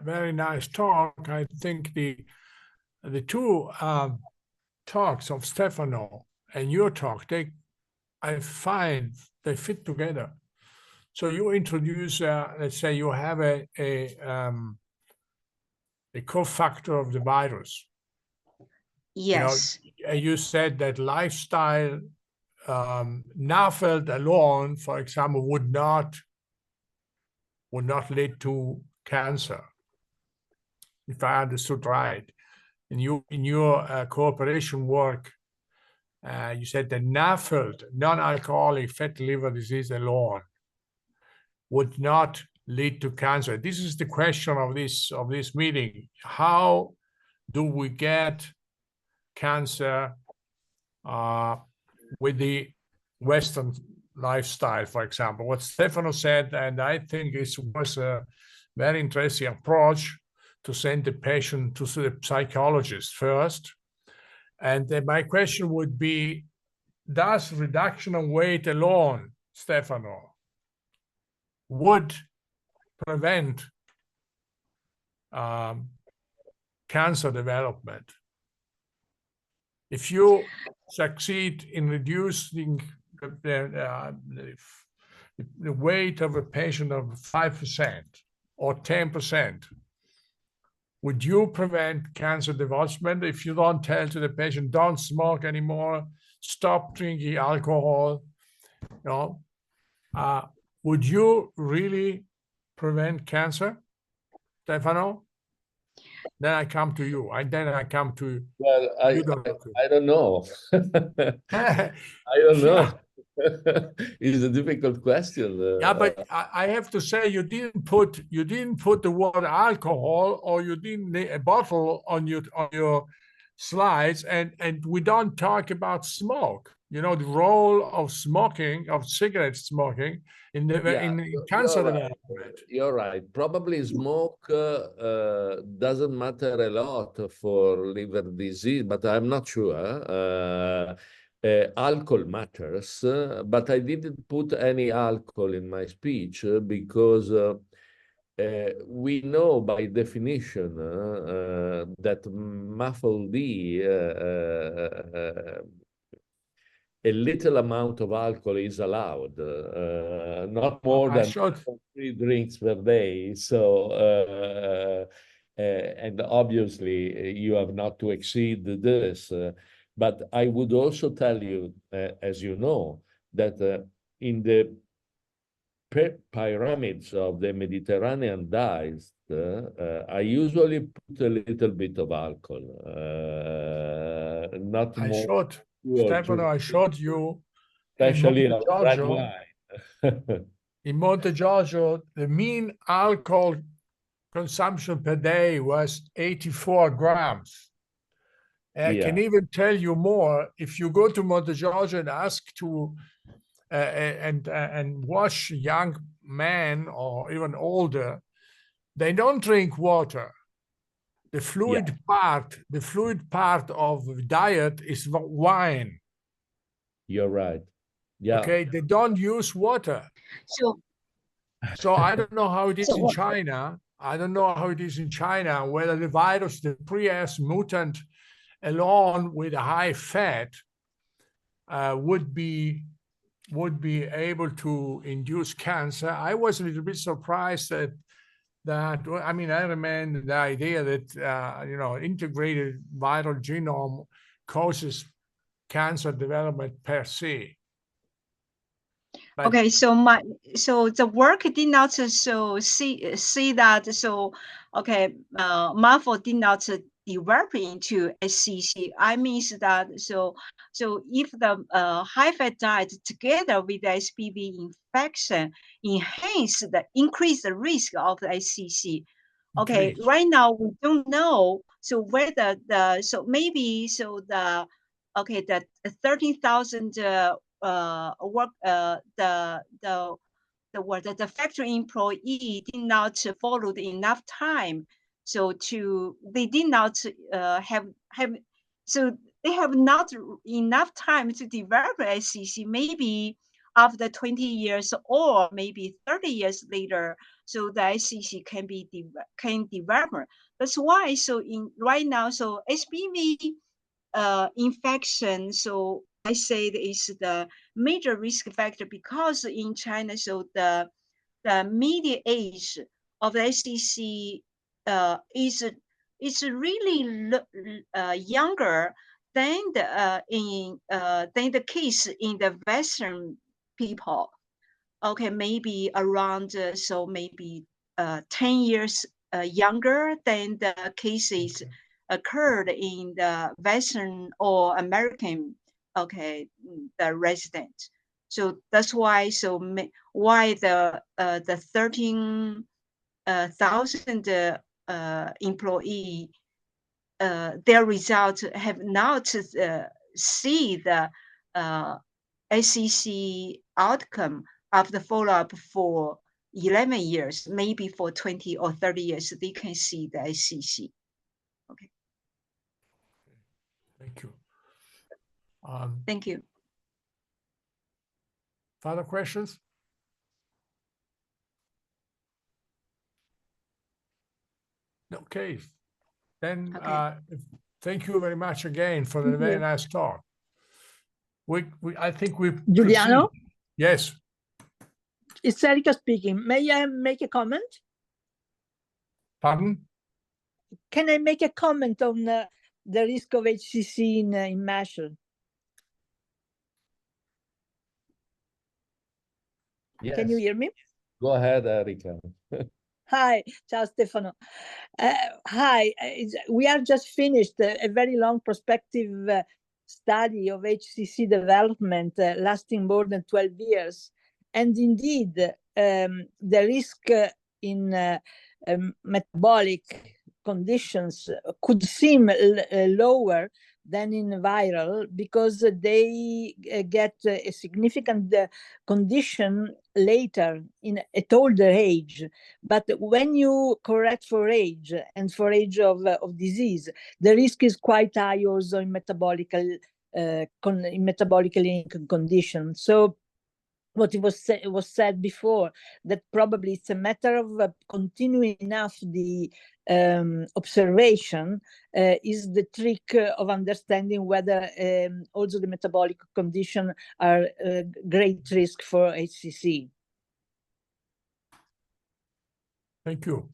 very nice talk. I think the two talks of Stefano and your talk, I find they fit together. So you introduce, let's say, you have a cofactor of the virus. Yes. You said that lifestyle, NAFLD alone, for example, would not lead to cancer, if I understood right. In your cooperation work, you said that NAFLD, non-alcoholic fatty liver disease alone, would not lead to cancer. This is the question of this meeting. How do we get cancer with the Western lifestyle, for example? What Stefano said, and I think it was a very interesting approach, to send the patient to the psychologist first. And then my question would be, does reduction of weight alone, Stefano, would prevent cancer development? If you succeed in reducing the weight of a patient of 5% or 10%, would you prevent cancer development if you don't tell to the patient, don't smoke anymore, stop drinking alcohol? Would you really prevent cancer, Stefano? Then I come to you, and then I come to. Well, I don't know. I don't know. It's a difficult question. Yeah, but I have to say, you didn't put the word alcohol, or you didn't a bottle on your slides, and we don't talk about smoke. The role of smoking, of cigarette smoking, in cancer development. You're right. Probably smoke doesn't matter a lot for liver disease, but I'm not sure. Alcohol matters, but I didn't put any alcohol in my speech because we know by definition that MAFLD, a little amount of alcohol is allowed, not more than 3 drinks per day. So, and obviously you have not to exceed this. But I would also tell you, as you know, that in the pyramids of the Mediterranean diets, I usually put a little bit of alcohol, not more. Stefano, I showed you, especially in red wine. In Monte Giorgio, the mean alcohol consumption per day was 84 grams. I can even tell you more. If you go to Monte Giorgio and ask to and watch young men or even older, they don't drink water. The fluid part of diet is wine. You're right. Yeah. Okay, they don't use water. So I don't know how it is in China. I don't know how it is in China, whether the virus, the pre-S mutant alone with a high fat would be able to induce cancer. I was a little bit surprised that I mean, I remember the idea that integrated viral genome causes cancer development per se. But okay, so the work did not see that. So okay, MAFL did not develop into SCC. I mean that so if the high-fat diet together with the SBV infection increase the risk of the SCC. Okay, right now we don't know. So whether the the 13,000 the factory employee did not follow enough time, so they did not they have not enough time to develop SCC. Maybe after 20 years or maybe 30 years later, so the HCC can develop. That's why, so right now, so HPV infection, so I say it is the major risk factor, because in China, so the median age of the HCC is really younger than the case in the Western people. Okay, maybe around so maybe 10 years younger than the cases occurred in the Western or American, okay, the resident. So that's why, so why the 13,000 employee, their results have not see the HCC outcome of the follow-up for 11 years, maybe for 20 or 30 years, they can see the HCC. Okay. Thank you. Thank you. Further questions? Okay. Then thank you very much again for the very nice talk. I think we Giuliano? proceed. Yes. It's Erika speaking. May I make a comment? Pardon? Can I make a comment on the risk of HCC in MASH? Yes. Can you hear me? Go ahead, Erika. Hi, ciao Stefano. Hi, we are just finished a very long prospective study of HCC development lasting more than 12 years. And indeed, the risk in metabolic conditions could seem lower than in viral, because they get a significant condition later at older age. But when you correct for age and for age of disease, the risk is quite high also in metabolically condition. So what it was said before, that probably it's a matter of continuing enough the observation is the trick of understanding whether also the metabolic condition are great risk for HCC. Thank you.